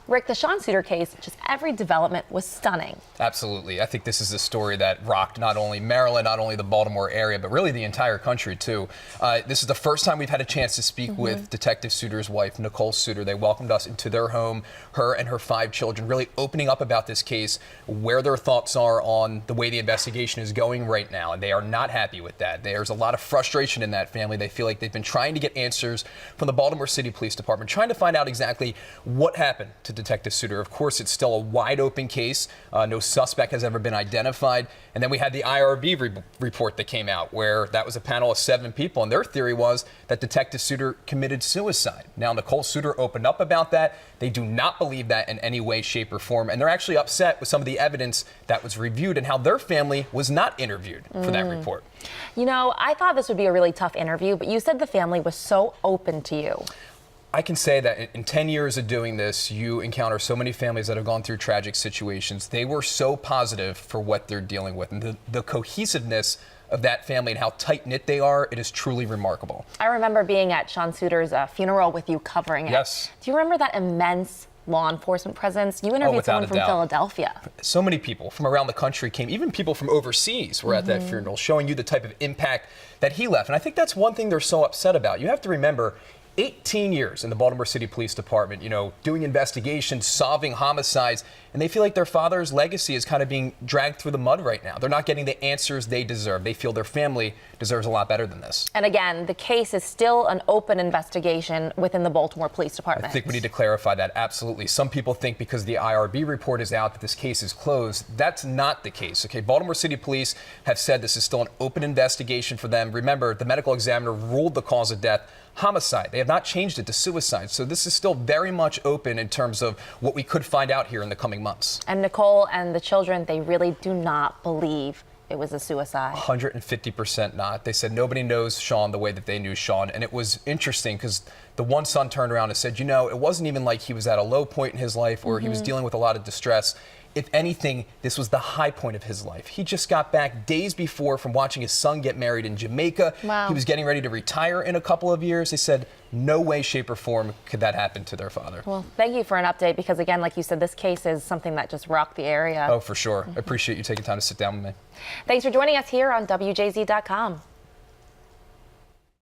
Rick, the Sean Suiter case, just every development was stunning. Absolutely. I think this is a story that rocked not only Maryland, not only the Baltimore area, but really the entire country, too. This is the first time we've had a chance to speak with Detective Suiter's wife, Nicole Suiter. They welcomed us into their home, her and her 5 children, really opening up about this case, where their thoughts are on the way the investigation is going right now. And they are not happy with that. There's a lot of frustration in that family. They feel like they've been trying to get answers from the Baltimore City Police Department, trying to find out exactly what happened to Detective Suiter. Of course, it's still a wide open case. No suspect has ever been identified. And then we had the IRB report that came out, where that was a panel of 7 people, and their theory was that Detective Suiter committed suicide. Now, Nicole Suiter opened up about that. They do not believe that in any way, shape, or form, and they're actually upset with some of the evidence that was reviewed and how their family was not interviewed for that report. You know, I thought this would be a really tough interview, but you said the family was so open to you. I can say that in 10 years of doing this, you encounter so many families that have gone through tragic situations. They were so positive for what they're dealing with. And the cohesiveness of that family and how tight-knit they are, it is truly remarkable. I remember being at Sean Suiter's funeral with you covering it. Yes. Do you remember that immense law enforcement presence? You interviewed someone from Philadelphia. So many people from around the country came, even people from overseas were at that funeral, showing you the type of impact that he left. And I think that's one thing they're so upset about. You have to remember, 18 years in the Baltimore City Police Department, you know, doing investigations, solving homicides, and they feel like their father's legacy is kind of being dragged through the mud right now. They're not getting the answers they deserve. They feel their family deserves a lot better than this. And again, the case is still an open investigation within the Baltimore Police Department. I think we need to clarify that, absolutely. Some people think because the IRB report is out that this case is closed. That's not the case, okay? Baltimore City Police have said this is still an open investigation for them. Remember, the medical examiner ruled the cause of death homicide. They have not changed it to suicide. So this is still very much open in terms of what we could find out here in the coming months. And Nicole and the children, they really do not believe it was a suicide. 150% not. They said nobody knows Sean the way that they knew Sean. And it was interesting because the one son turned around and said, you know, it wasn't even like he was at a low point in his life or he was dealing with a lot of distress. If anything, this was the high point of his life. He just got back days before from watching his son get married in Jamaica. Wow. He was getting ready to retire in a couple of years. They said no way, shape, or form could that happen to their father. Well, thank you for an update because, again, like you said, this case is something that just rocked the area. Oh, for sure. I appreciate you taking time to sit down with me. Thanks for joining us here on WJZ.com.